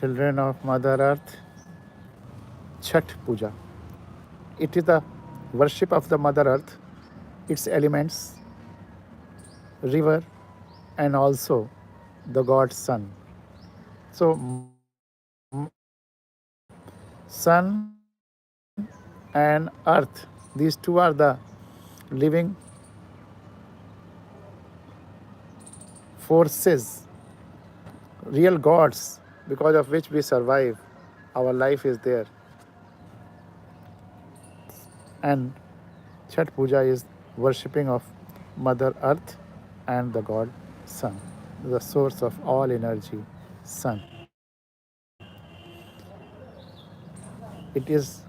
children of Mother Earth, Chhat Puja. It is the worship of the Mother Earth, its elements, river, and also the god sun. So, sun and earth, these two are the living forces, real gods, because of which we survive. Our life is there. And Chhat Puja is worshipping of Mother Earth and the god Sun, the source of all energy, Sun. It is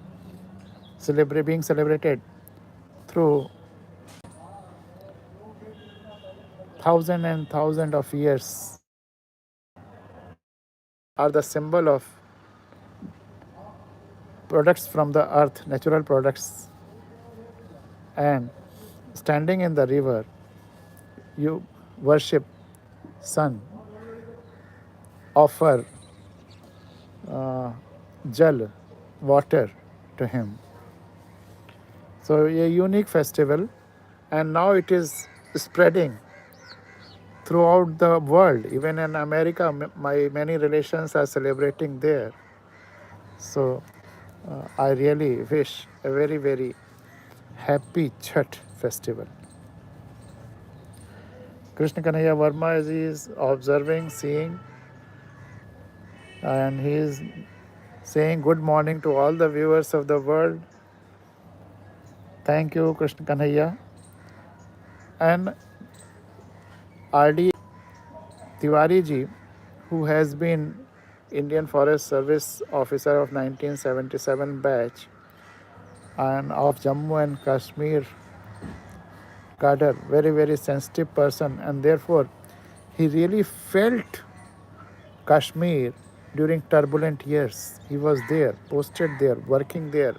being celebrated through thousands and thousands of years, are the symbol of products from the earth, natural products. And standing in the river, you worship sun, offer jal, water to him. So a unique festival, and now it is spreading throughout the world. Even in America, my many relations are celebrating there. So I really wish a very, very happy Chhat festival. Krishna Kanhaiya Verma is observing, seeing, and he is saying good morning to all the viewers of the world. Thank you, Krishna Kanhaiya. And R.D. Tiwari ji, who has been Indian Forest Service officer of 1977 batch and of Jammu and Kashmir cadre, very, very sensitive person, and therefore he really felt Kashmir during turbulent years. He was there, posted there, working there.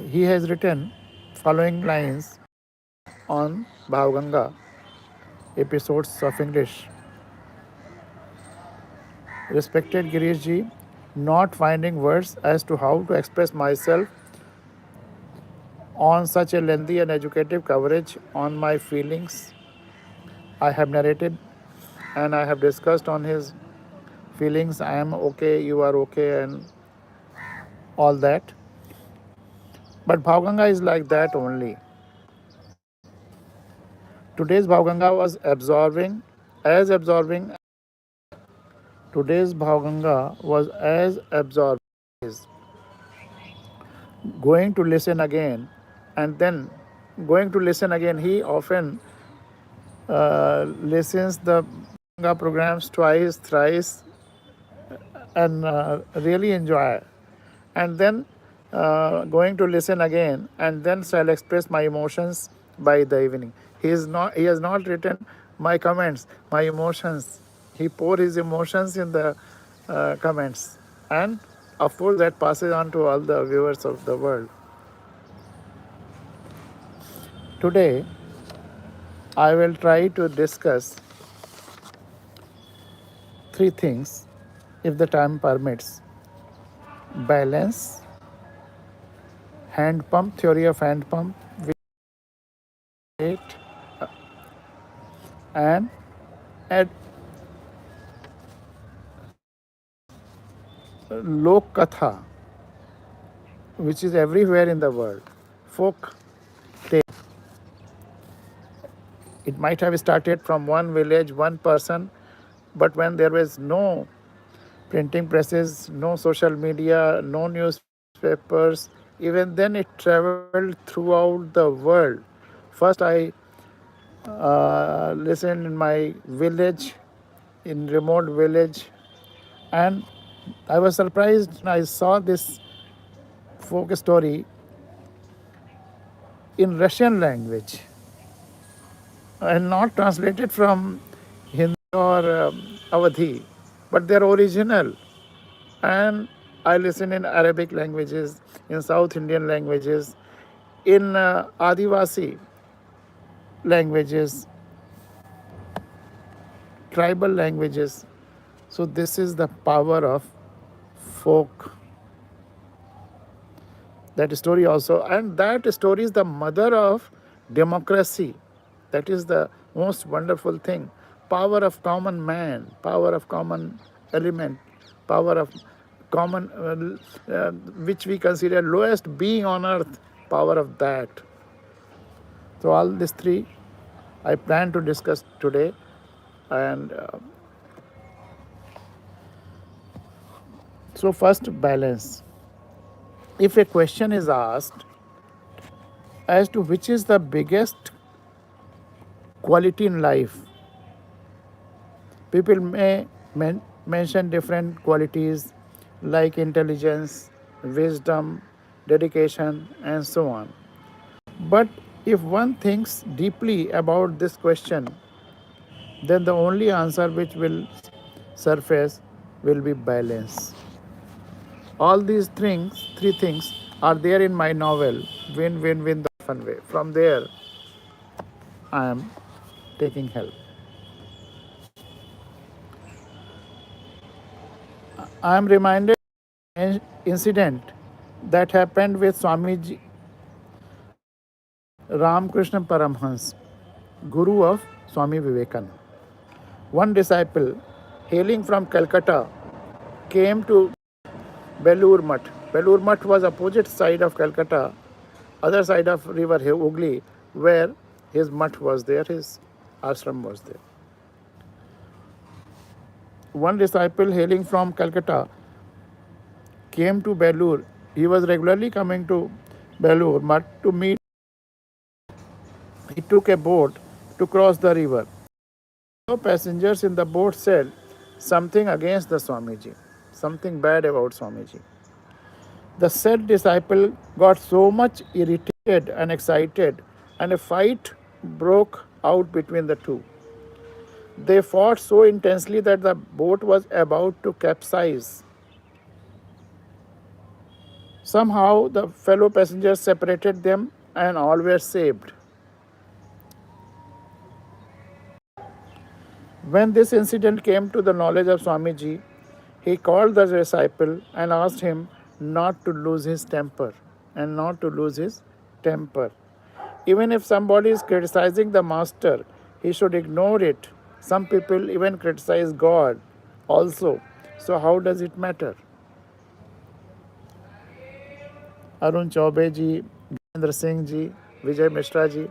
He has written following lines on Bhav Ganga episodes of English. Respected Girish ji, not finding words as to how to express myself on such a lengthy and educative coverage on my feelings. I have narrated and I have discussed on his feelings. I am okay, you are okay, and all that. But Bhavganga is like that only. Today's Bhavganga was absorbing, as absorbing. Today's Bhavganga was as absorbing. Going to listen again, and then going to listen again. He often listens the Bhavganga programs twice, thrice, and really enjoy. And then going to listen again, and then shall express my emotions by the evening. He has not written my comments, my emotions. He pour his emotions in the comments, and of course that passes on to all the viewers of the world. Today I will try to discuss three things, if the time permits: balance, hand pump, theory of hand pump, weight, and at lok katha, which is everywhere in the world, folk tale. It might have started from one village, one person, but when there was no printing presses, no social media, no newspapers, even then it traveled throughout the world. First, I listened in my village, in remote village, and I was surprised when I saw this folk story in Russian language and not translated from Hindi or Awadhi, but they're original. And I listen in Arabic languages, in South Indian languages, in Adivasi languages, tribal languages. So this is the power of folk. That story also, and that story is the mother of democracy. That is the most wonderful thing. Power of common man, power of common element, power of common, which we consider lowest being on earth, power of that. So all these three I plan to discuss today. And so first, balance. If a question is asked as to which is the biggest quality in life, people may mention different qualities like intelligence, wisdom, dedication, and so on. But if one thinks deeply about this question, then the only answer which will surface will be balance. All these things, three things, are there in my novel, Win Win Win the Fun Way. From there, I am taking help. I am reminded of an incident that happened with Swamiji Ramakrishna Paramhans, Guru of Swami Vivekananda. One disciple, hailing from Calcutta, came to Belur Mutt. Belur Mutt was opposite side of Calcutta, other side of river Hooghly, where his mutt was there, his ashram was there. One disciple hailing from Calcutta came to Belur. He was regularly coming to Belur Mutt to meet. He took a boat to cross the river. No passengers in the boat said something against the Swamiji, something bad about Swamiji. The said disciple got so much irritated and excited, and a fight broke out between the two. They fought so intensely that the boat was about to capsize. Somehow, the fellow passengers separated them and all were saved. When this incident came to the knowledge of Swamiji, he called the disciple and asked him not to lose his temper and not to lose his temper. Even if somebody is criticizing the master, he should ignore it. Some people even criticize God also. So, how does it matter? Arun Chaube ji, Gyanendra Singh ji, Vijay Mishra ji,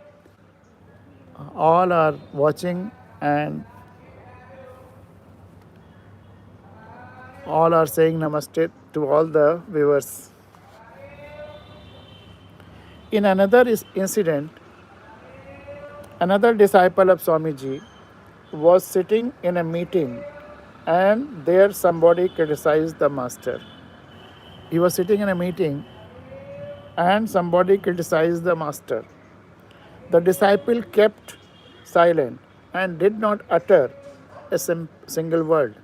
all are watching and all are saying namaste to all the viewers. In another incident, another disciple of Swamiji was sitting in a meeting and there somebody criticized the master. He was sitting in a meeting and somebody criticized the master. The disciple kept silent and did not utter a single word.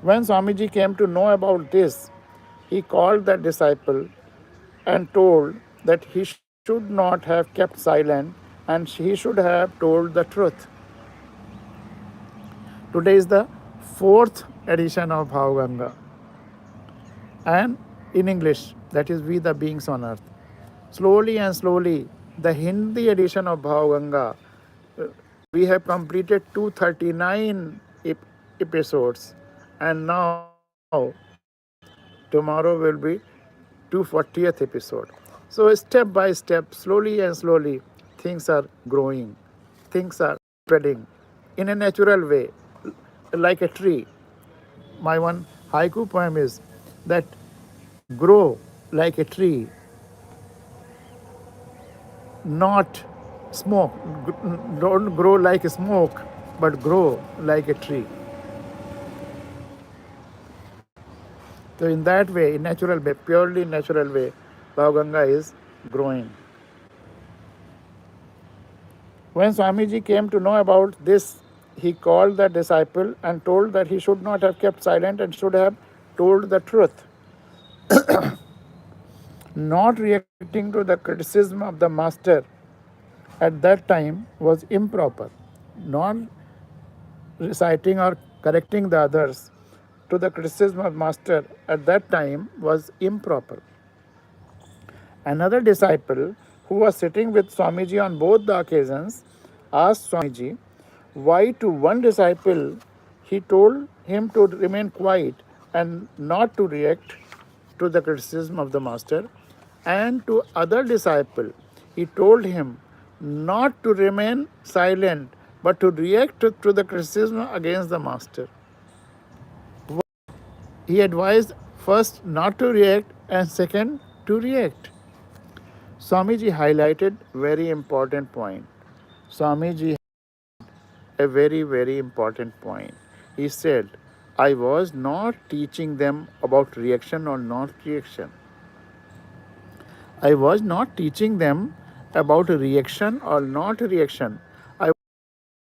When Swamiji came to know about this, he called the disciple and told that he should not have kept silent and he should have told the truth. Today is the fourth edition of Bhav Ganga, and in English, that is We the Beings on Earth. Slowly and slowly, the Hindi edition of Bhav Ganga, we have completed 239 episodes, and now tomorrow will be 240th episode. So step by step, slowly and slowly, things are growing, things are spreading in a natural way, like a tree. My one haiku poem is that grow like a tree, not smoke. Don't grow like a smoke, but grow like a tree. So in that way, in natural way, purely natural way, Bhav Ganga is growing. When Swamiji came to know about this, he called the disciple and told that he should not have kept silent and should have told the truth. Not reacting to the criticism of the master at that time was improper. Not reciting or correcting the others to the criticism of master at that time was improper. Another disciple who was sitting with Swamiji on both the occasions asked Swamiji why to one disciple he told him to remain quiet and not to react to the criticism of the master, and to other disciple he told him not to remain silent but to react to the criticism against the master. He advised first not to react and second to react. Swamiji highlighted very important point. Swamiji a very important point. He said, I was not teaching them about reaction or not reaction. I was not teaching them about reaction or not reaction. I was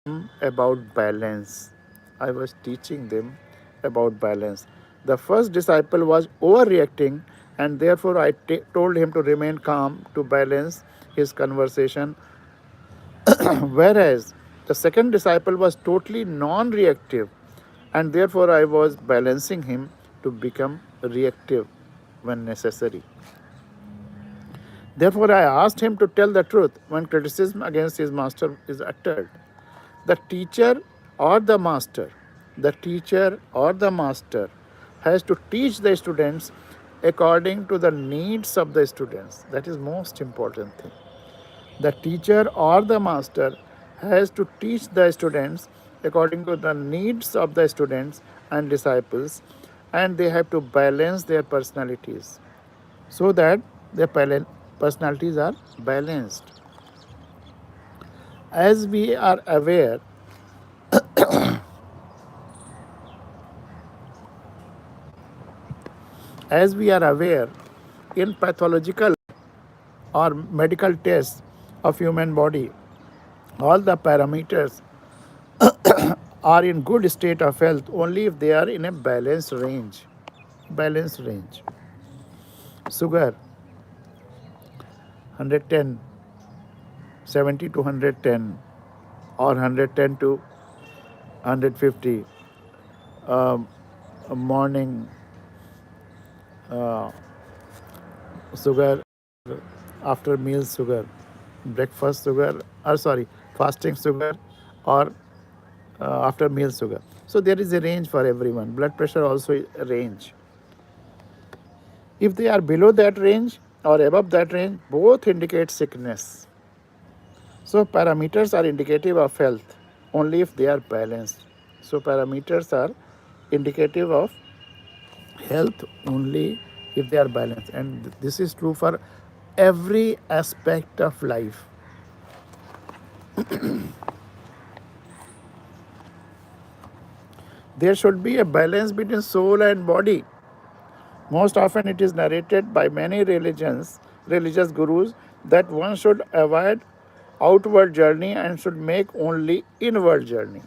teaching them about balance. I was teaching them about balance. The first disciple was overreacting, and therefore I told him to remain calm to balance his conversation. Whereas the second disciple was totally non reactive, and therefore I was balancing him to become reactive when necessary. Therefore, I asked him to tell the truth when criticism against his master is uttered. The teacher or the master, the teacher or the master has to teach the students according to the needs of the students. That is most important thing. The teacher or the master has to teach the students according to the needs of the students and disciples, and they have to balance their personalities so that their personalities are balanced. As we are aware, as we are aware, in pathological or medical tests of human body, all the parameters are in good state of health only if they are in a balanced range. Balanced range. Sugar 110, 70 to 110, or 110 to 150. Morning sugar, after meals sugar, breakfast sugar, or sorry, fasting sugar, or after meal sugar. So there is a range for everyone. Blood pressure also a range. If they are below that range or above that range, both indicate sickness. So parameters are indicative of health only if they are balanced. So parameters are indicative of health only if they are balanced, and this is true for every aspect of life. There should be a balance between soul and body. Most often it is narrated by many religious gurus that one should avoid outward journey and should make only inward journey.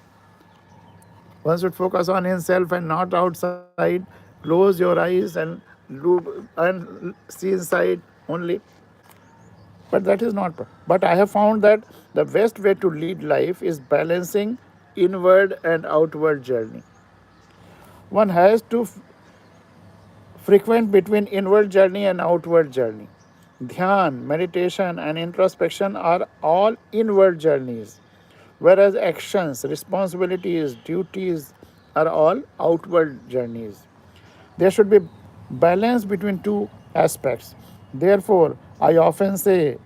One should focus on himself and not outside. Close your eyes and see inside only. But that is not. But I have found that the best way to lead life is balancing inward and outward journey. One has to frequent between inward journey and outward journey. Dhyan, meditation, and introspection are all inward journeys, whereas actions, responsibilities, duties are all outward journeys. There should be balance between two aspects. Therefore, I often say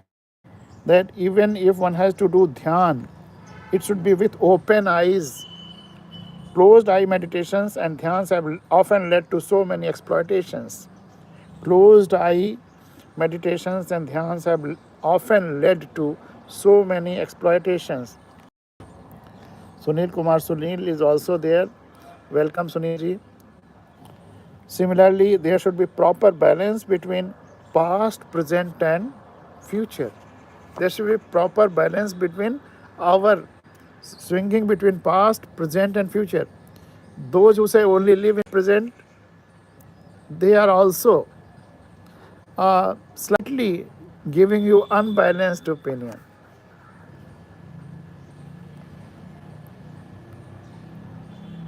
that even if one has to do dhyan, it should be with open eyes. Closed eye meditations and dhyans have often led to so many exploitations. Closed eye meditations and dhyans have often led to so many exploitations. Sunil Kumar Sunil is also there. Welcome, Sunilji. Similarly, there should be proper balance between past, present, and future. There should be proper balance between our swinging between past, present, and future. Those who say only live in present, they are also slightly giving you unbalanced opinion.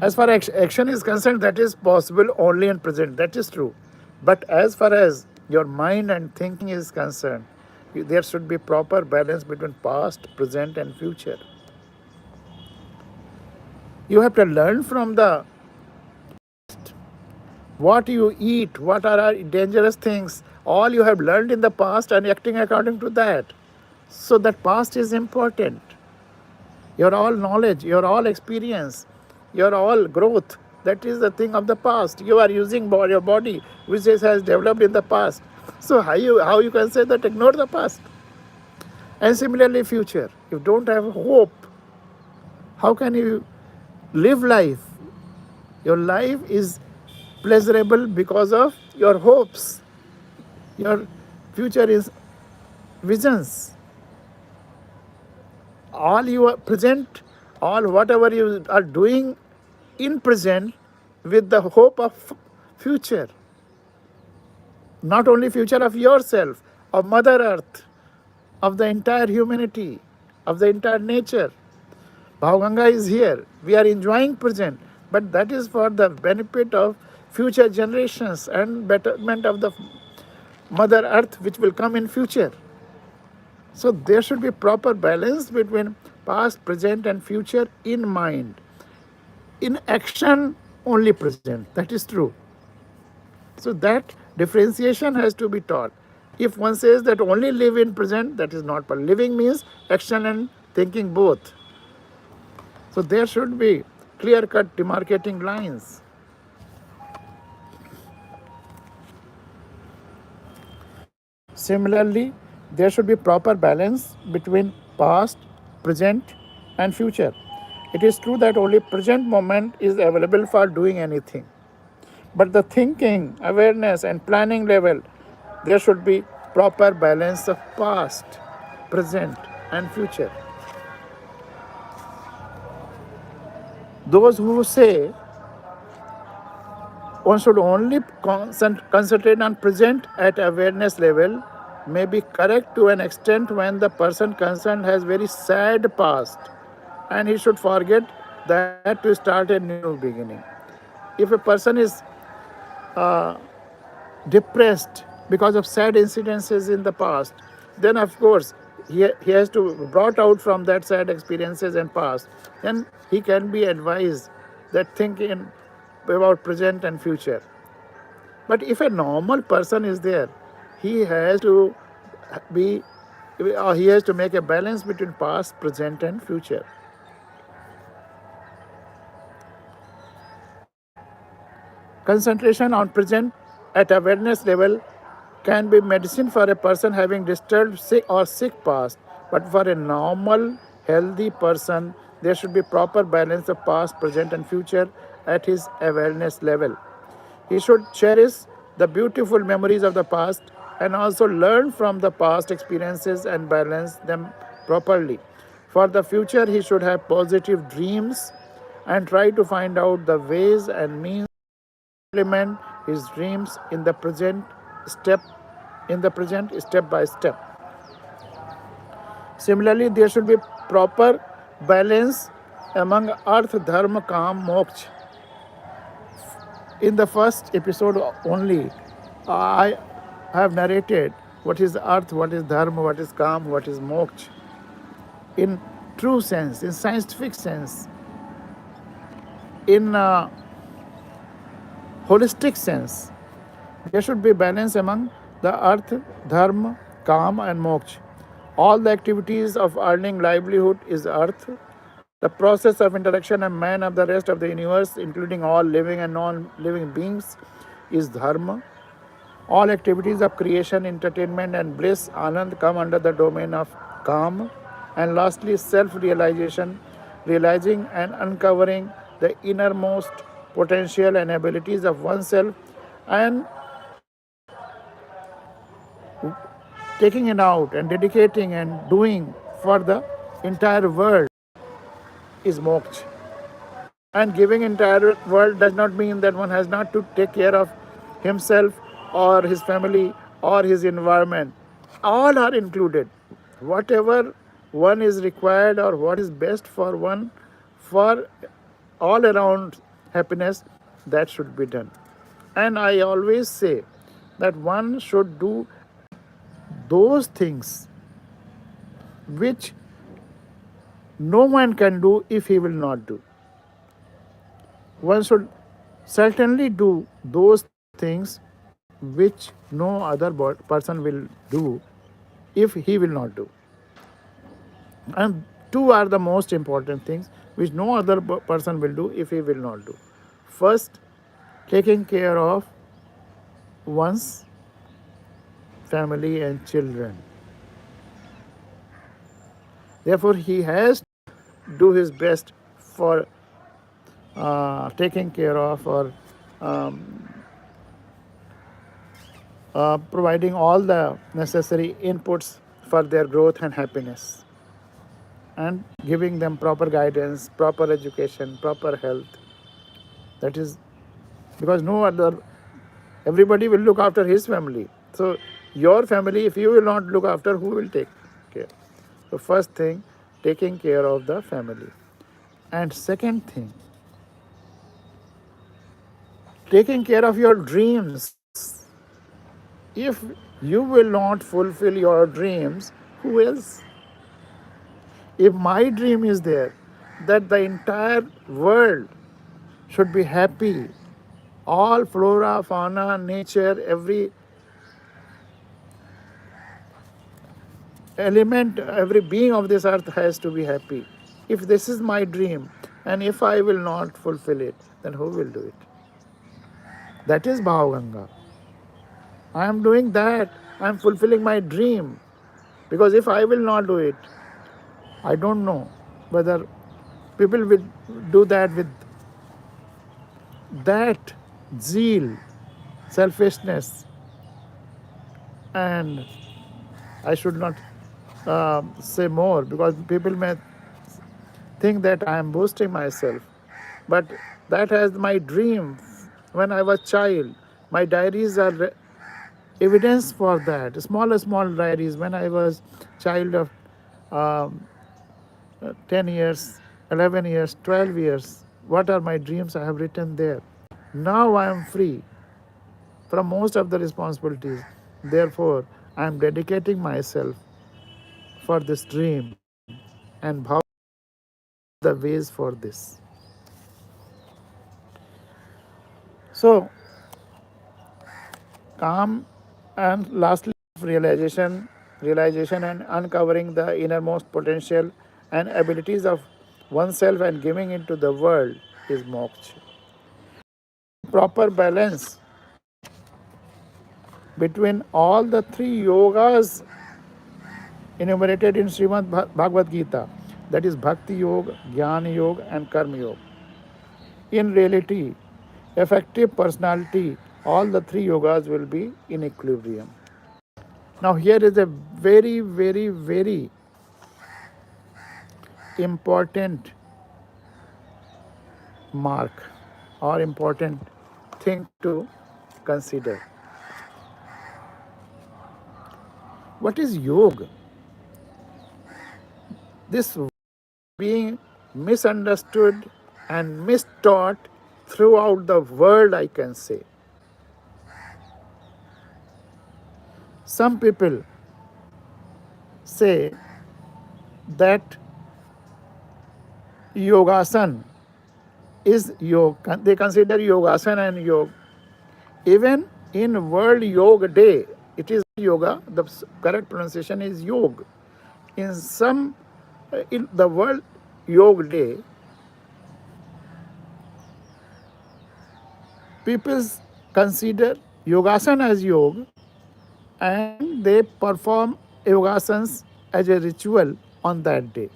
As far as action is concerned, that is possible only in present. That is true. But as far as your mind and thinking is concerned, there should be proper balance between past, present, and future. You have to learn from the what you eat, what are dangerous things. All you have learned in the past and acting according to that. So that past is important. Your all knowledge, your all experience, your all growth, that is the thing of the past. You are using your body which has developed in the past. So how you can say that ignore the past? And similarly future. If you don't have hope, how can you live life? Your life is pleasurable because of your hopes. Your future is visions. All you are present, all whatever you are doing in present with the hope of future. Not only future of yourself, of Mother Earth, of the entire humanity, of the entire nature. Bhav is here. We are enjoying present, but that is for the benefit of future generations and betterment of the Mother Earth which will come in future. So there should be proper balance between past, present, and future in mind. In action, only present. That is true. So that differentiation has to be taught. If one says that only live in present, that is not. But living means action and thinking both. So there should be clear-cut demarcating lines. Similarly, there should be proper balance between past, present, and future. It is true that only present moment is available for doing anything. But the thinking, awareness, and planning level, there should be proper balance of past, present, and future. Those who say one should only concentrate on present at awareness level may be correct to an extent when the person concerned has very sad past and he should forget that to start a new beginning. If a person is depressed because of sad incidences in the past, then of course he has to brought out from that sad experiences and past. Then he can be advised that think in about present and future. But if a normal person is there, he has to be he has to make a balance between past, present, and future. Concentration on present at awareness level can be medicine for a person having disturbed sick past, but for a normal, healthy person, there should be proper balance of past, present, and future at his awareness level. He should cherish the beautiful memories of the past and also learn from the past experiences and balance them properly. For the future, he should have positive dreams and try to find out the ways and means implement his dreams step in the present step by step. Similarly, there should be proper balance among earth, dharma, kam, moksha. In the first episode only, I have narrated what is earth, what is dharma, what is kam, what is moksha. In true sense, in scientific sense, in holistic sense, there should be balance among the earth, dharma, kam, and moksha. All the activities of earning livelihood is earth. The process of interaction and man of the rest of the universe, including all living and non-living beings, is dharma. All activities of creation, entertainment, and bliss, anand, come under the domain of kam. And lastly, self-realization, realizing and uncovering the innermost potential and abilities of oneself and taking it out and dedicating and doing for the entire world is moksha. And giving entire world does not mean that one has not to take care of himself or his family or his environment. All are included. Whatever one is required or what is best for one, for all around happiness, that should be done. And I always say that one should do those things which no one can do if he will not do. One should certainly do those things which no other person will do if he will not do. And two are the most important things which no other person will do if he will not do. First, taking care of one's family and children. Therefore, he has to do his best for taking care of or providing all the necessary inputs for their growth and happiness, and giving them proper guidance, proper education, proper health. That is because no other, everybody will look after his family. So, your family, if you will not look after, who will take care? So, first thing, taking care of the family. And second thing, taking care of your dreams. If you will not fulfill your dreams, who else? If my dream is there that the entire world should be happy, all flora, fauna, nature, every element, every being of this earth has to be happy. If this is my dream, and if I will not fulfill it, then who will do it? That is Bhav Ganga. I am doing that. I am fulfilling my dream. Because if I will not do it, I don't know whether people will do that with that zeal, selfishness, and I should not say more because people may think that I am boasting myself. But that has my dream when I was child. My diaries are evidence for that. Small diaries when I was child of um, 10 years, 11 years, 12 years. What are my dreams? I have written there. Now I am free from most of the responsibilities. Therefore, I am dedicating myself for this dream, and Bhav the ways for this. So, calm, and lastly, realization and uncovering the innermost potential and abilities of oneself and giving into the world is moksha. Proper balance between all the three yogas enumerated in Srimad Bhagavad Gita, that is Bhakti Yoga, Gyan Yoga, and Karma Yoga. In reality, effective personality, all the three yogas will be in equilibrium. Now, here is a very, very, very important mark or important thing to consider. What is yoga? This being misunderstood and mistaught throughout the world, I can say. Some people say that yogasan is yoga. They consider yogasan and yoga. Even in World Yoga Day, it is yoga. The correct pronunciation is yoga. In some, in the World Yoga Day, people consider yogasan as yoga, and they perform yogasans as a ritual on that day.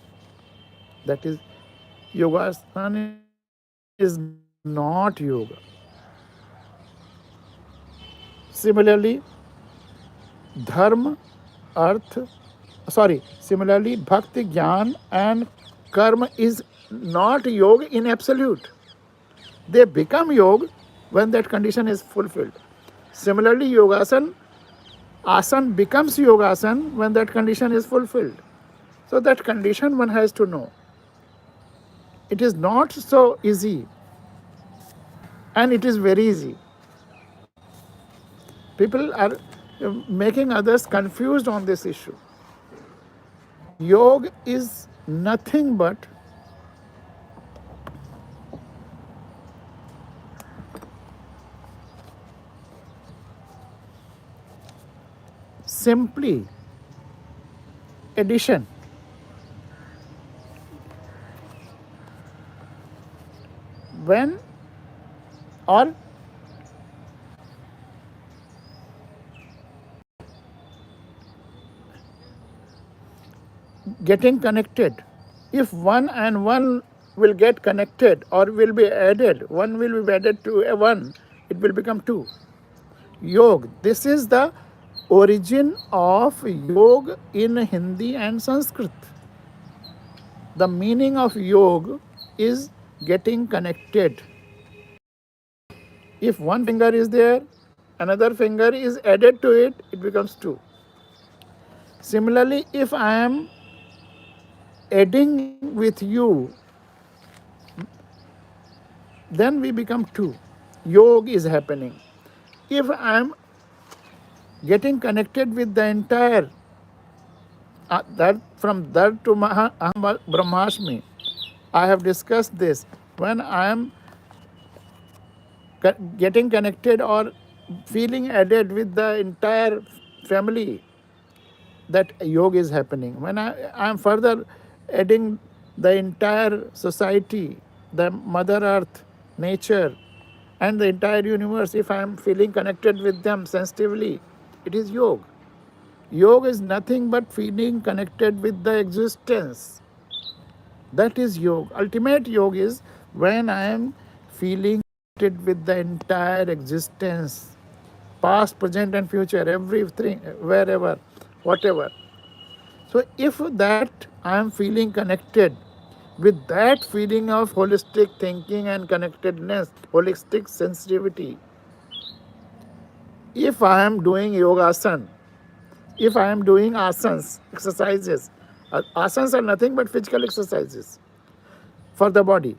That is, yogasan is not yoga. Similarly, dharma, earth, similarly, bhakti, gyan, and karma is not yoga in absolute. They become yoga when that condition is fulfilled. Similarly, yogasan, asan becomes yogasan when that condition is fulfilled. So that condition one has to know. It is not so easy And it is very easy. People are making others confused on this issue. Yoga is nothing but simply addition. When or getting connected. If one and one will get connected or will be added, one will be added to a one, it will become two. Yog. This is the origin of yog in Hindi and Sanskrit. The meaning of yog is getting connected. If one finger is there, another finger is added to it, it becomes two. Similarly, if I am adding with you, then we become two. Yoga is happening. If I am getting connected with the entire, that from Dar to Brahmasmi, I have discussed this. When I am getting connected or feeling added with the entire family, that yoga is happening. When I am further adding the entire society, the Mother Earth, nature, and the entire universe, if I am feeling connected with them sensitively, it is yoga. Yoga is nothing but feeling connected with the existence. That is yoga. Ultimate yoga is when I am feeling connected with the entire existence, past, present, and future, everything, wherever, whatever. So if that I am feeling connected with that feeling of holistic thinking and connectedness, holistic sensitivity, if I am doing yogasana, if I am doing asanas, exercises, asanas are nothing but physical exercises for the body.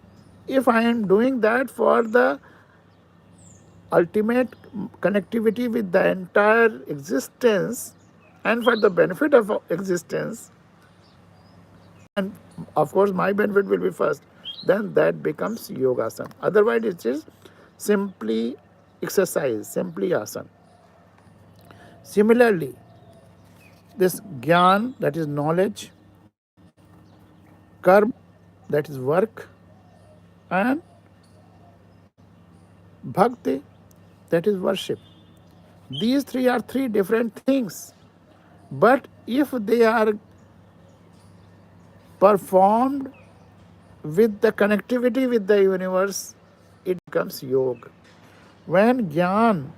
If I am doing that for the ultimate connectivity with the entire existence and for the benefit of existence, and of course my benefit will be first, then that becomes yogasana. Otherwise it is simply exercise, simply asana. Similarly, this gyan, that is knowledge, karm, that is work, and bhakti, that is worship. These three are three different things, but if they are performed with the connectivity with the universe, it becomes yoga. When gyan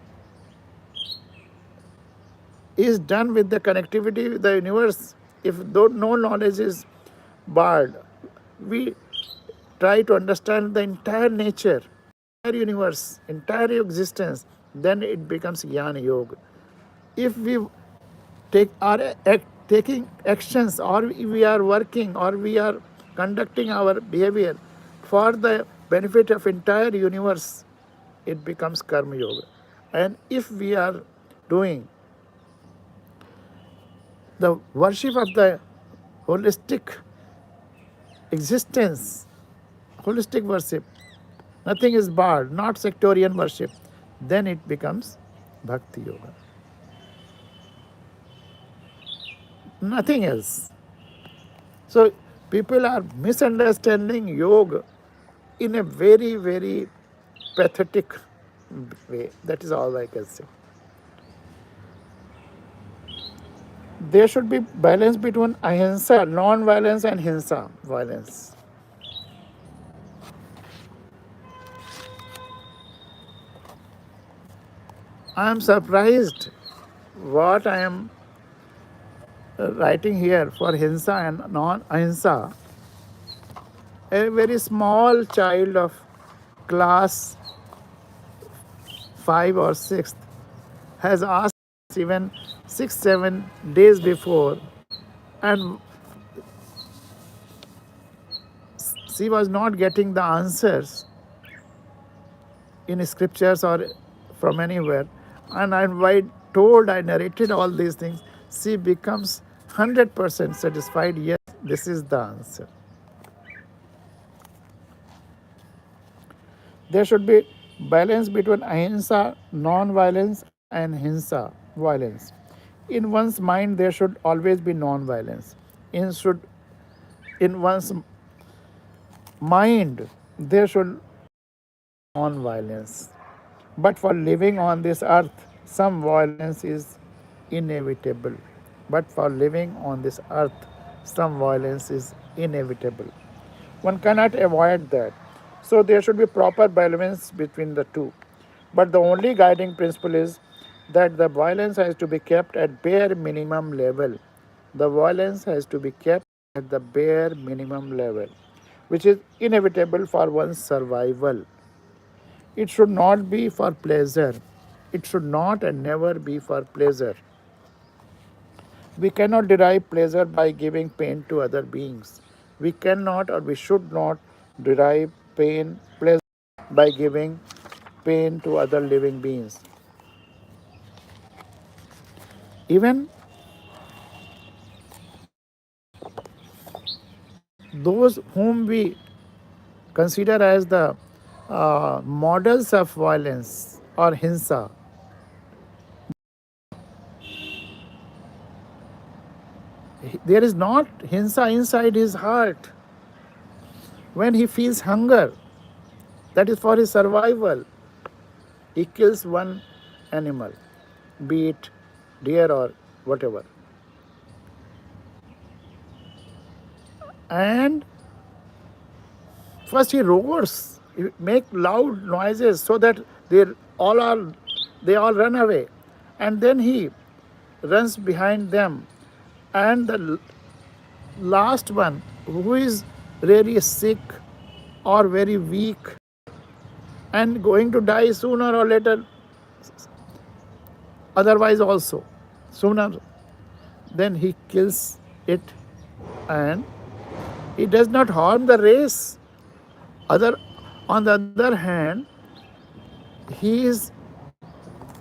is done with the connectivity with the universe, if no knowledge is barred, we try to understand the entire nature, entire universe, entire existence, then it becomes jnana yoga. If we taking actions, or we are working, or we are conducting our behavior for the benefit of entire universe, it becomes karma yoga. And if we are doing the worship of the holistic existence, holistic worship, nothing is barred, not sectarian worship, then it becomes bhakti yoga. Nothing else. So people are misunderstanding yoga in a very, very pathetic way. That is all I can say. There should be balance between ahimsa, non-violence, and hinsa, violence. I am surprised what I am writing here for hinsa and non-ahimsa. A very small child of class 5 or 6 has asked even 6-7 days before, and she was not getting the answers. in scriptures or from anywhere, and I narrated all these things, she becomes 100% satisfied. Yes, this is the answer. There should be balance between ahimsa, non-violence, and hinsa, violence. In one's mind, there should always be non-violence. In one's mind, there should non-violence. But for living on this earth, some violence is inevitable. But for living on this earth, some violence is inevitable. One cannot avoid that. So there should be proper balance between the two. But the only guiding principle is that the violence has to be kept at bare minimum level. The violence has to be kept at the bare minimum level, which is inevitable for one's survival. It should not be for pleasure. It should not and never be for pleasure. We cannot derive pleasure by giving pain to other beings. We cannot or we should not derive pleasure by giving pain to other living beings. Even those whom we consider as the models of violence or hinsa, there is not hinsa inside his heart. When he feels hunger, that is for his survival, he kills one animal, be it deer or whatever. And first he roars, he make loud noises so that they all are they all run away. And then he runs behind them. And the last one, who is really sick or very weak and going to die sooner or later, otherwise also, sooner, then he kills it, and he does not harm the race. On the other hand, he is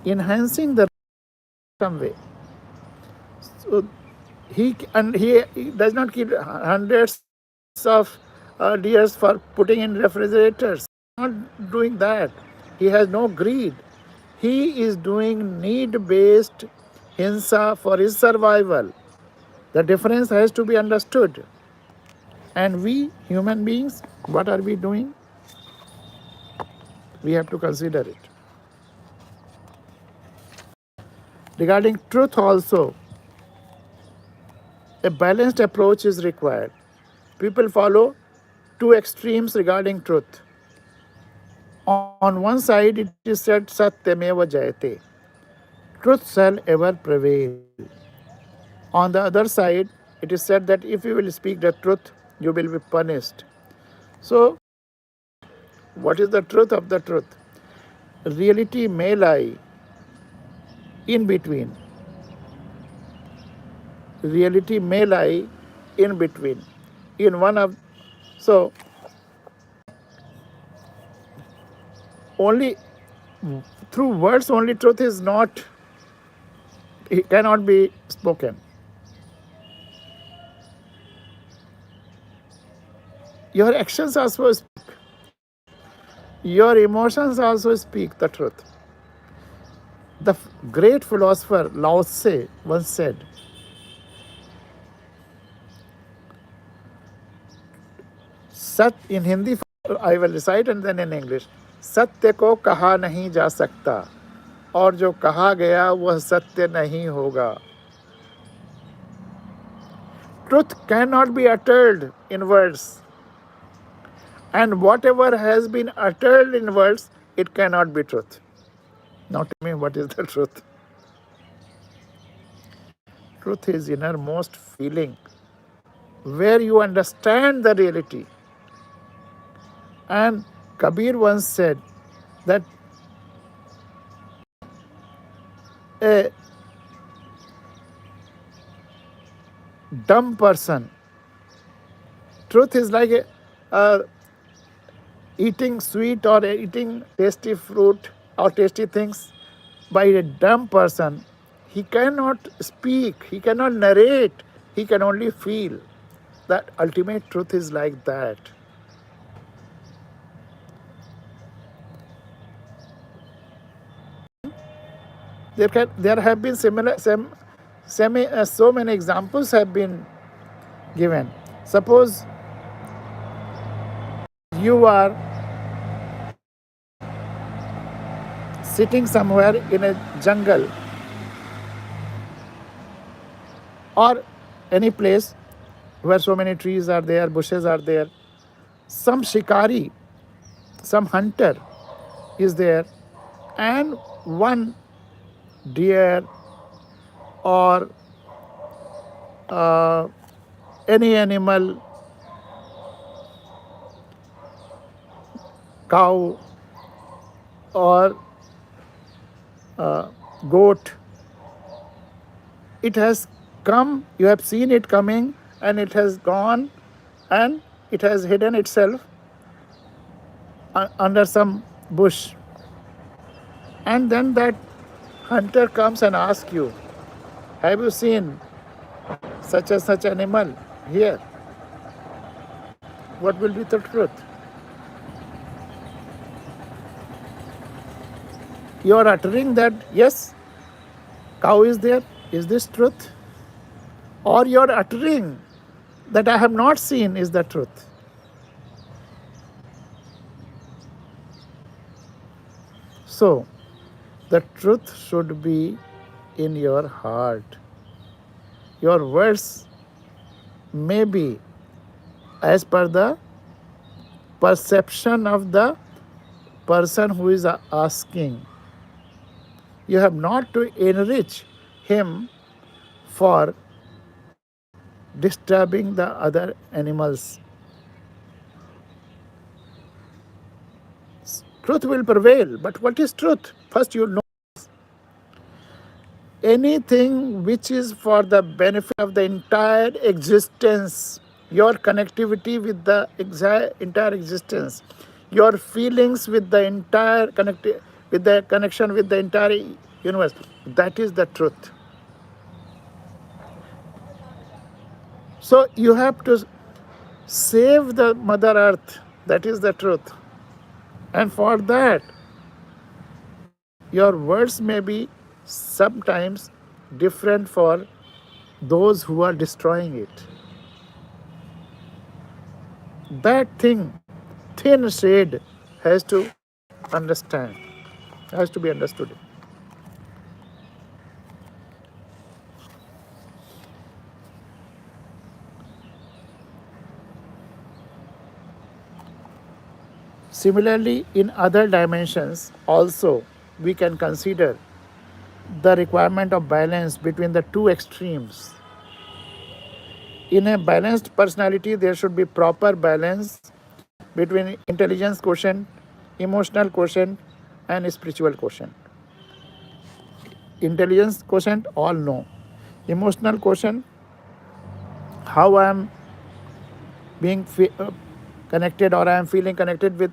enhancing the some way. So he does not keep hundreds of deers for putting in refrigerators. Not doing that. He has no greed. He is doing need-based hinsa for his survival. The difference has to be understood. And we, human beings, what are we doing? We have to consider it. Regarding truth also, a balanced approach is required. People follow two extremes regarding truth. On one side, it is said, Satyameva Jayate. Truth shall ever prevail. On the other side, it is said that if you will speak the truth, you will be punished. So, what is the truth of the truth? Reality may lie in between. Reality may lie in between. In one of so only through words only truth is not, it cannot be spoken. Your actions also speak. Your emotions also speak the truth. The great philosopher Lao Tse once said, सत in Hindi I will recite and then in English. सत्य को कहा नहीं जा सकता और जो कहा गया वह सत्य नहीं होगा. Truth cannot be uttered in words, and whatever has been uttered in words, it cannot be truth. Now tell me, what is the truth? Truth is innermost feeling, where you understand the reality. And Kabir once said that a dumb person, truth is like eating sweet or eating tasty fruit or tasty things by a dumb person. He cannot speak, he cannot narrate, he can only feel. That ultimate truth is like that. There have been so many examples have been given. Suppose you are sitting somewhere in a jungle or any place where so many trees are there, bushes are there. Some shikari, some hunter is there, and one deer or uh, any animal, cow or goat, it has come, you have seen it coming, and it has gone and it has hidden itself under some bush. And then that hunter comes and asks you, have you seen such and such animal here? What will be the truth? You are uttering that, yes, cow is there. Is this truth? Or you are uttering that I have not seen is the truth. So, the truth should be in your heart. Your words may be as per the perception of the person who is asking. You have not to enrich him for disturbing the other animals. Truth will prevail, but what is truth? First, you know anything which is for the benefit of the entire existence, your connectivity with the entire existence, your feelings with the entire with the connection with the entire universe. That is the truth. So you have to save the Mother Earth. That is the truth. And for that, your words may be sometimes different for those who are destroying it. That thing, thin shade, has to understand, has to be understood. Similarly, in other dimensions, also we can consider the requirement of balance between the two extremes. In a balanced personality, there should be proper balance between intelligence quotient, emotional quotient, and spiritual quotient. Intelligence quotient, all know. Emotional quotient, how I am being connected or I am feeling connected with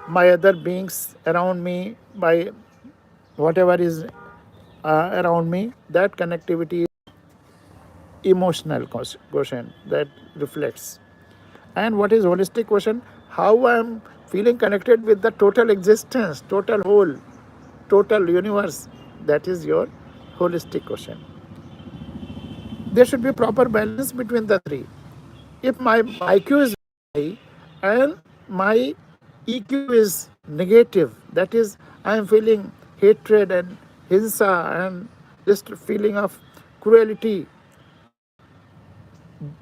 my other beings around me, by whatever is around me, that connectivity is emotional quotient that reflects. And what is holistic quotient? How I am feeling connected with the total existence, total whole, total universe. That is your holistic quotient. There should be proper balance between the three. If my IQ is high and my EQ is negative, that is, I am feeling hatred and hinsa and just feeling of cruelty,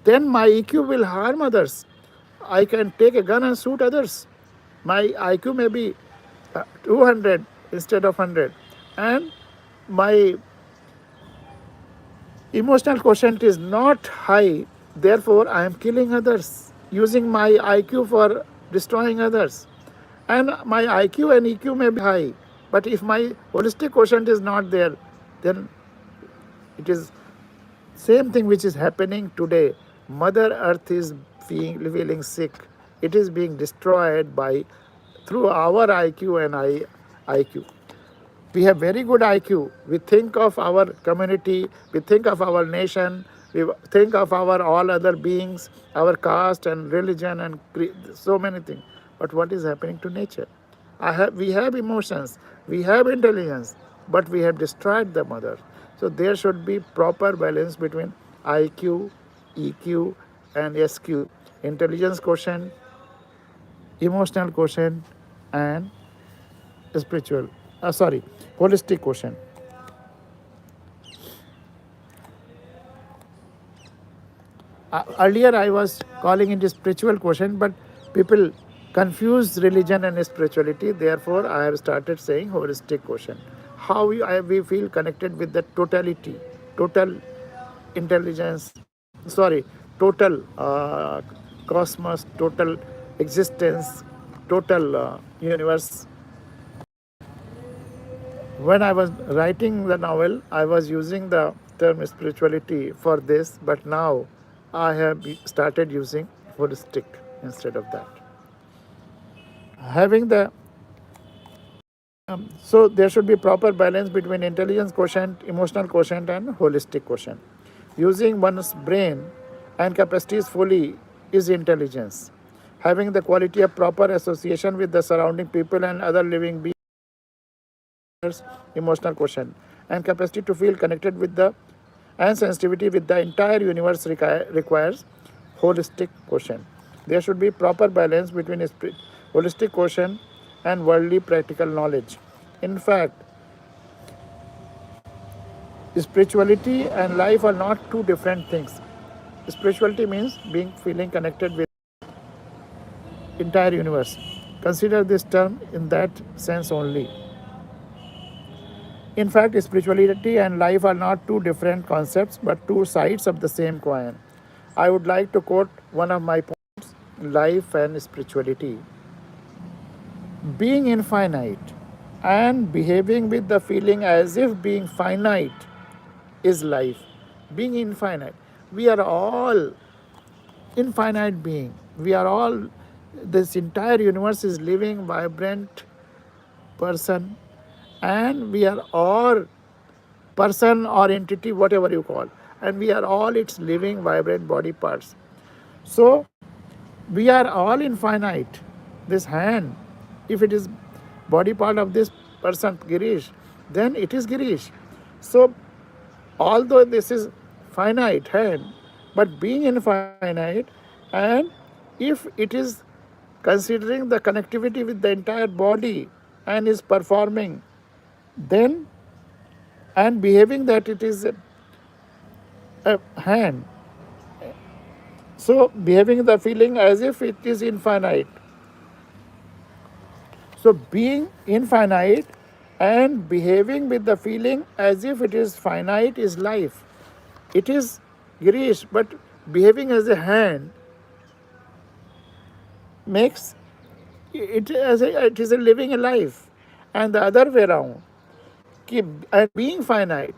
then my EQ will harm others. I can take a gun and shoot others. My IQ may be 200 instead of 100, and my emotional quotient is not high. Therefore, I am killing others, using my IQ for destroying others. And my IQ and EQ may be high, but if my holistic quotient is not there, then it is same thing which is happening today. Mother Earth is feeling sick. it is being destroyed by through our IQ and IQ. We have very good IQ. We think of our community, we think of our nation, we think of our all other beings, our caste and religion and so many things. But what is happening to nature? We have emotions, we have intelligence, but we have destroyed the mother. So there should be proper balance between IQ, EQ, and SQ, intelligence quotient, emotional quotient, and spiritual, sorry, holistic quotient. Earlier I was calling it spiritual quotient, but people confuse religion and spirituality. Therefore, I have started saying holistic quotient. How we feel connected with the totality, total intelligence, sorry, total cosmos, total existence, total universe. When I was writing the novel, I was using the term spirituality for this, but now I have started using holistic instead of that. Having the so there should be proper balance between intelligence quotient, emotional quotient, and holistic quotient. Using one's brain and capacities fully is intelligence. Having the quality of proper association with the surrounding people and other living beings, emotional quotient, and capacity to feel connected with the and sensitivity with the entire universe requires holistic quotient. There should be proper balance between holistic quotient and worldly practical knowledge. In fact, spirituality and life are not two different things. Spirituality means being feeling connected with entire universe. Consider this term in that sense only. In fact, spirituality and life are not two different concepts but two sides of the same coin. I would like to quote one of my points: life and spirituality. Being infinite and behaving with the feeling as if being finite is life. Being infinite. We are all infinite being. We are all, this entire universe is living, vibrant person, and we are all person or entity, whatever you call, and we are all its living, vibrant body parts. So we are all infinite. This hand, if it is body part of this person Girish, then it is Girish. So although this is finite hand, but being infinite, and if it is considering the connectivity with the entire body and is performing, then and behaving that it is a hand, so behaving the feeling as if it is infinite. So being infinite and behaving with the feeling as if it is finite is life. It is Girish, but behaving as a hand makes it as it is a living a life, and the other way around. And being finite,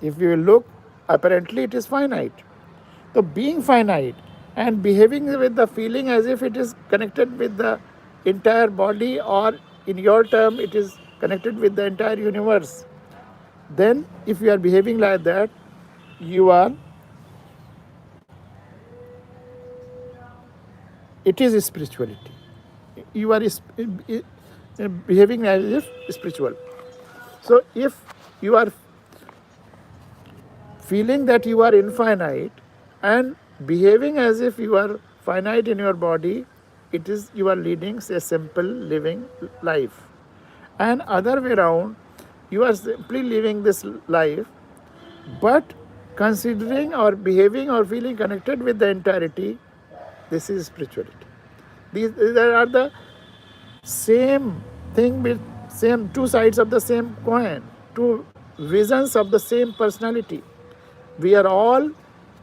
if you look, apparently it is finite. So being finite and behaving with the feeling as if it is connected with the entire body, or in your term it is connected with the entire universe, then if you are behaving like that, you are, it is spirituality. You are behaving as if spiritual. So if you are feeling that you are infinite and behaving as if you are finite in your body, it is you are leading a simple living life. And other way around, you are simply living this life, but considering or behaving or feeling connected with the entirety. This is spirituality. These are the same thing with same two sides of the same coin, two visions of the same personality. We are all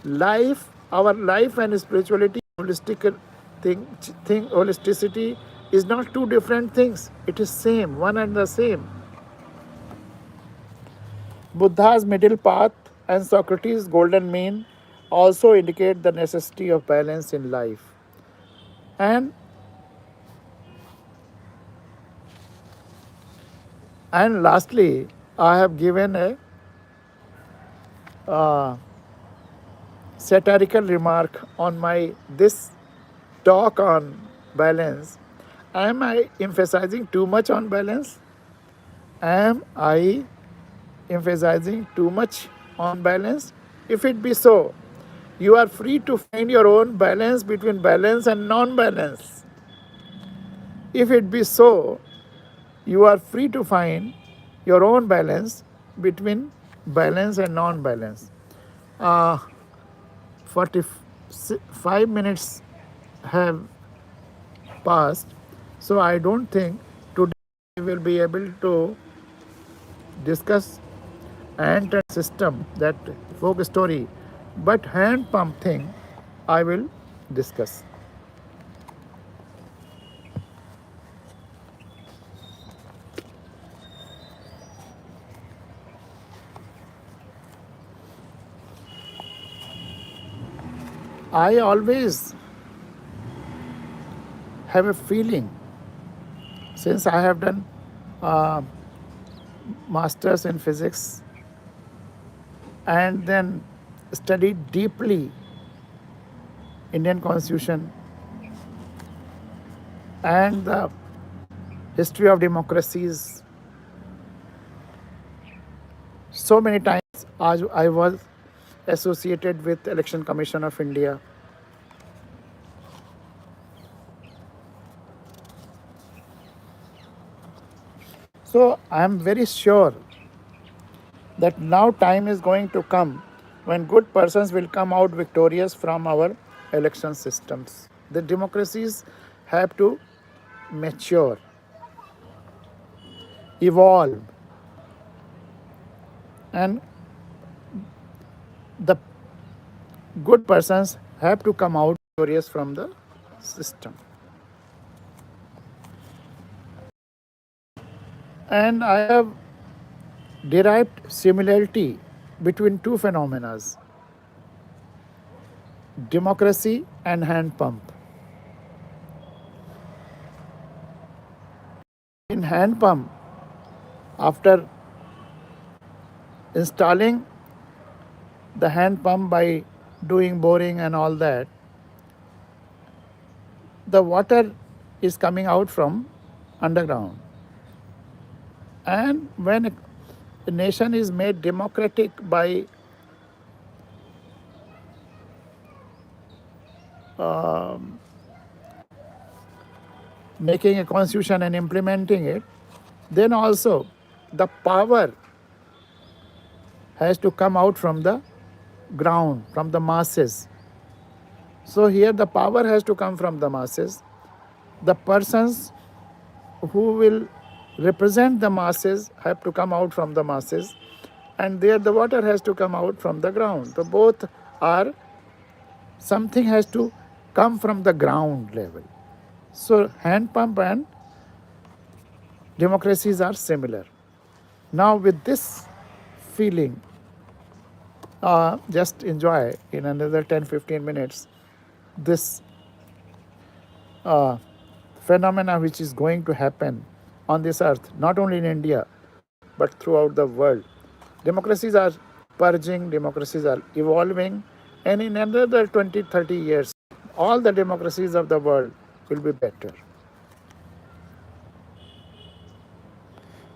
life, our life and spirituality, holistic holisticity is not two different things. It is same, one and the same. Buddha's middle path and Socrates' golden mean also indicate the necessity of balance in life. And lastly, I have given a satirical remark on my this talk on balance. Am I emphasizing too much on balance? Am I emphasizing too much on balance? If it be so, you are free to find your own balance between balance and non balance. If it be so, you are free to find your own balance between balance and non balance. 45 minutes have passed, so I don't think today we will be able to discuss ant system, that folk story, but hand pump thing I will discuss. I always have a feeling, since I have done masters in physics and then studied deeply Indian constitution and the history of democracies so many times. I was associated with Election Commission of India. So I am very sure that now time is going to come when good persons will come out victorious from our election systems. The democracies have to mature, evolve, and the good persons have to come out victorious from the system. And I have derived similarity between two phenomena, democracy and hand pump. In hand pump, after installing the hand pump by doing boring and all that, the water is coming out from underground. And when a nation is made democratic by making a constitution and implementing it, then also the power has to come out from the ground, from the masses. So here the power has to come from the masses. The persons who will represent the masses have to come out from the masses, and there the water has to come out from the ground. So both are, something has to come from the ground level. So hand pump and democracies are similar. Now with this feeling, just enjoy in another 10-15 minutes this phenomena which is going to happen on this earth, not only in India but throughout the world. Democracies are purging, democracies are evolving, and in another 20-30 years, all the democracies of the world will be better.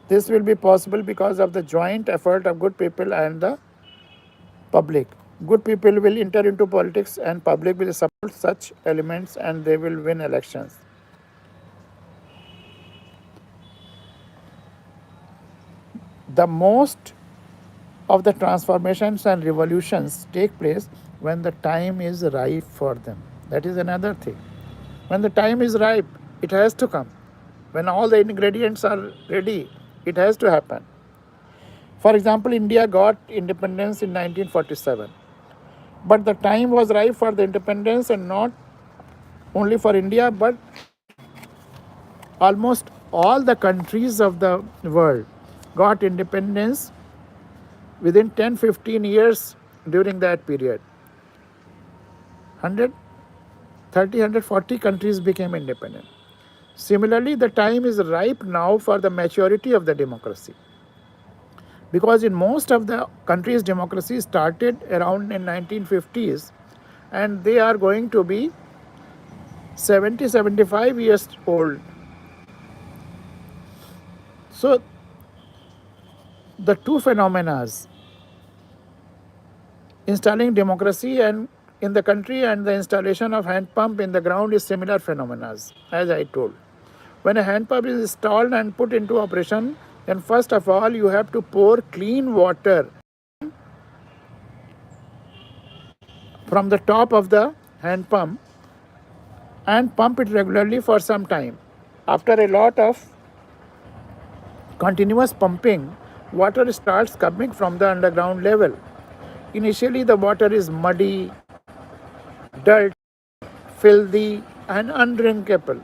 This will be possible because of the joint effort of good people and the public. Good people will enter into politics and public will support such elements and they will win elections. The most of the transformations and revolutions take place when the time is ripe for them. That is another thing. When the time is ripe, it has to come. When all the ingredients are ready, it has to happen. For example, India got independence in 1947. But the time was ripe for the independence, and not only for India, but almost all the countries of the world got independence within 10-15 years during that period. 100 140 countries became independent. Similarly, the time is ripe now for the maturity of the democracy. Because in most of the countries, democracy started around in 1950s, and they are going to be 70-75 years old. So the two phenomena, installing democracy and in the country and the installation of hand pump in the ground, is similar phenomena, as I told. When a hand pump is installed and put into operation, then first of all you have to pour clean water from the top of the hand pump and pump it regularly for some time. After a lot of continuous pumping, water starts coming from the underground level. Initially, the water is muddy, dirt, filthy, and undrinkable.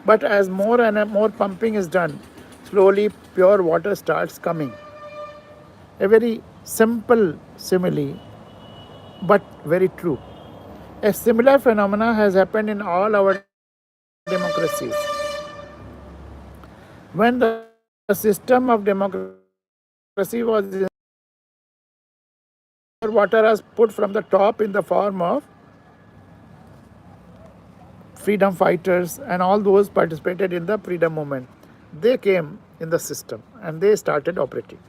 But as more and more pumping is done, slowly pure water starts coming. A very simple simile, but very true. A similar phenomena has happened in all our democracies. When the system of democracy was pure water was put from the top in the form of freedom fighters and all those participated in the freedom movement. They came in the system and they started operating.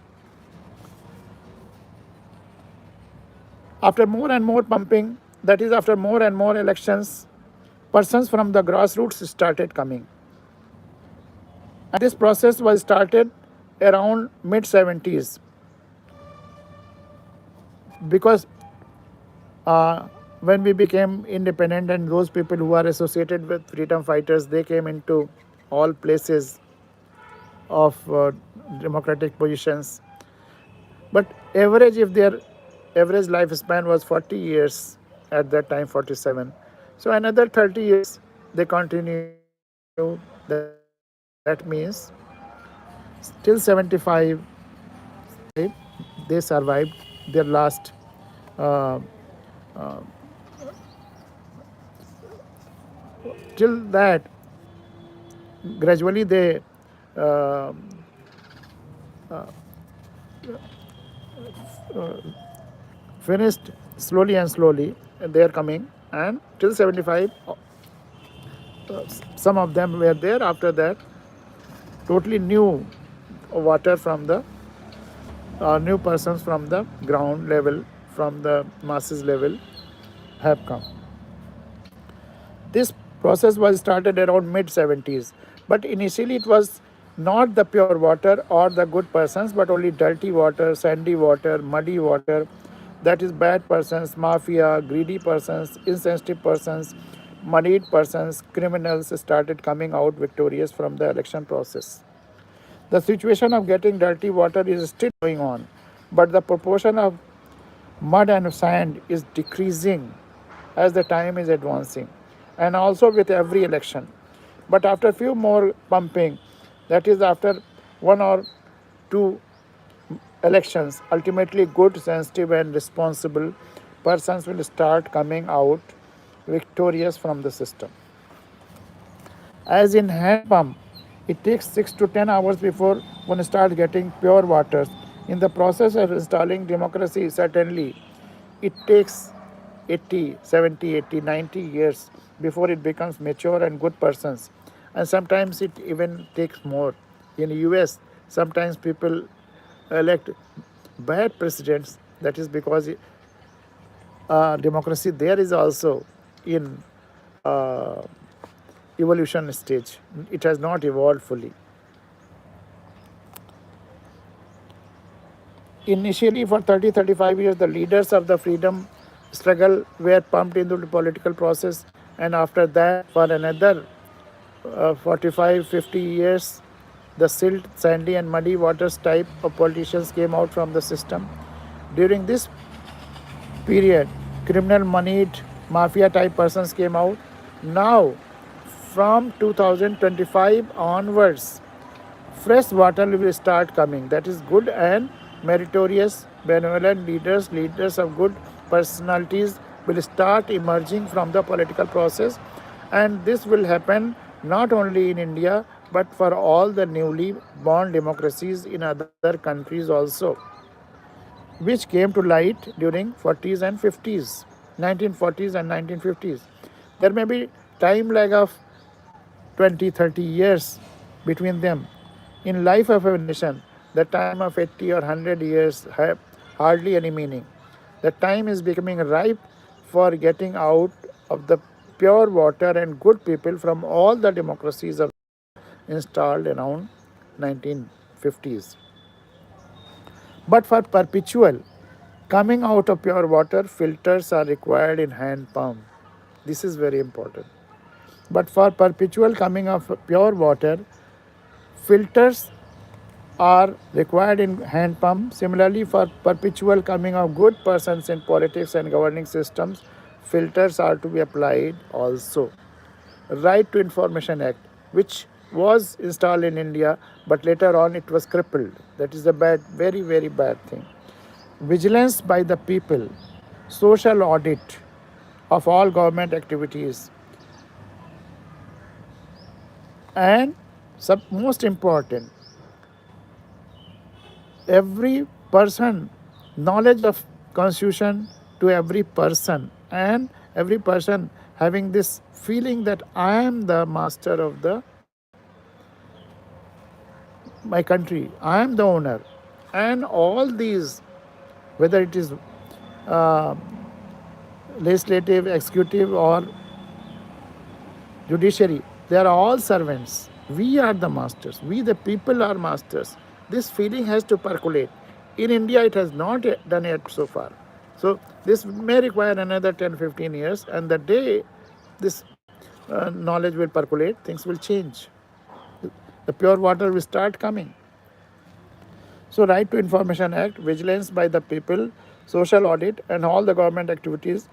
After more and more pumping, that is, after more and more elections, persons from the grassroots started coming. And this process was started around mid 70s because when we became independent and those people who are associated with freedom fighters, they came into all places of democratic positions. But average, if their average lifespan was 40 years at that time, 47. So another 30 years they continue. That means till 75, they survived their last. Uh, till that, gradually they uh, finished slowly and slowly. They are coming, and till 75, some of them were there. After that, totally new water from the new persons from the ground level, from the masses level, have come. This process was started around mid 70s, but initially it was not the pure water or the good persons, but only dirty water, sandy water, muddy water. That is bad persons, mafia, greedy persons, insensitive persons, moneyed persons, criminals started coming out victorious from the election process. The situation of getting dirty water is still going on, but the proportion of mud and sand is decreasing as the time is advancing, and also with every election. But after few more pumping, that is after one or two elections, ultimately good, sensitive, and responsible persons will start coming out victorious from the system. As in hand pump, it takes 6 to 10 hours before one starts getting pure water. In the process of installing democracy, certainly it takes 80, 70, 80, 90 years before it becomes mature and good persons. And sometimes it even takes more. In the US, sometimes people elect bad presidents. That is because democracy there is also in uh, evolution stage. It has not evolved fully. Initially, for 30, 35 years, the leaders of the freedom struggle were pumped into the political process, and after that, for another 45, 50 years, the silt, sandy, and muddy waters type of politicians came out from the system. During this period, criminal moneyed mafia type persons came out. Now, from 2025 onwards, fresh water will start coming. That is good and meritorious, benevolent leaders, leaders of good personalities will start emerging from the political process, and this will happen not only in India but for all the newly born democracies in other countries also, which came to light during 40s and 50s, 1940s and 1950s. There may be time lag of 20, 30 years between them. In life of a nation, the time of 80 or 100 years have hardly any meaning. The time is becoming ripe for getting out of the pure water and good people from all the democracies of installed around 1950s. But for perpetual coming out of pure water, filters are required in hand pump. This is very important. But for perpetual coming of pure water, filters are required in hand pump. Similarly, for perpetual coming of good persons in politics and governing systems, filters are to be applied also. Right to Information Act, which was installed in India, but later on it was crippled. That is a bad, very, very bad thing. Vigilance by the people, social audit of all government activities, and most important, every person, knowledge of constitution to every person, and every person having this feeling that I am the master of the my country, I am the owner, and all these, whether it is uh, legislative, executive, or judiciary, they are all servants. We are the masters. We, the people, are masters. This feeling has to percolate. In India, it has not done it so far. So, this may require another 10, 15 years, and the day this knowledge will percolate, things will change. The pure water will start coming. So, Right to Information Act, vigilance by the people, social audit, and all the government activities,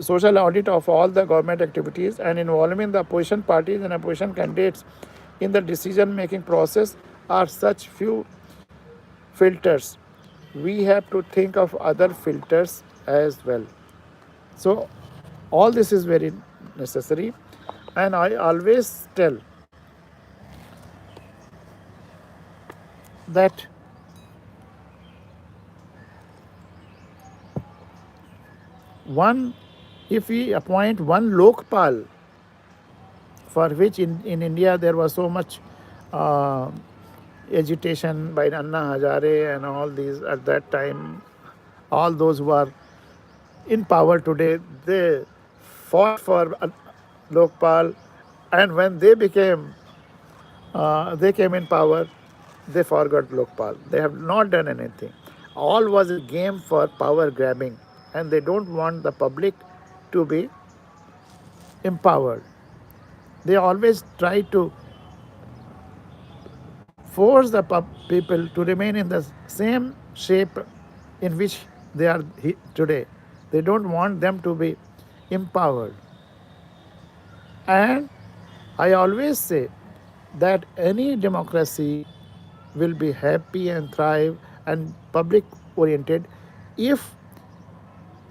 social audit of all the government activities, and involving the opposition parties and opposition candidates in the decision making process are such few filters. We have to think of other filters as well. So, all this is very necessary, and I always tell that one, if we appoint one Lokpal, for which in India there was so much uh, agitation by Anna Hazare and all these at that time, all those who are in power today, they fought for Lokpal, and when they came in power, they forgot Lokpal. They have not done anything. All was a game for power grabbing, and they don't want the public to be empowered. They always try to force the people to remain in the same shape in which they are today. They don't want them to be empowered. And I always say that any democracy will be happy and thrive and public oriented if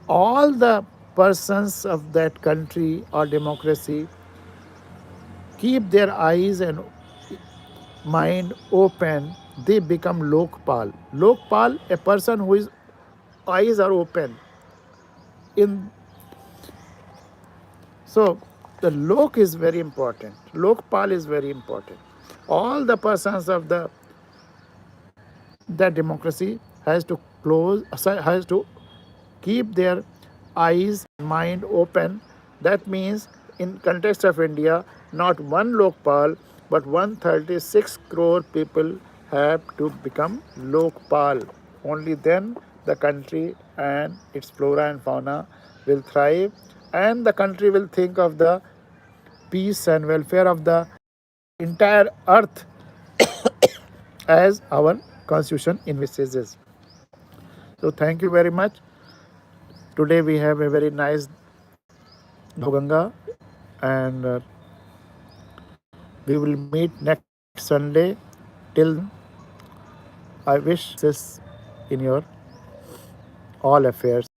all the persons of that country or democracy keep their eyes and mind open. They become Lokpal. Lokpal, a person whose eyes are open. In So the Lok is very important. Lokpal is very important. All the persons of that democracy has to keep their eyes and mind open. That means in context of India, not one Lokpal, but 136 crore people have to become Lokpal. Only then the country and its flora and fauna will thrive, and the country will think of the peace and welfare of the entire earth as our constitution envisages. So thank you very much. Today we have a very nice Bhav Ganga, and we will meet next Sunday. Till I wish success in your all affairs.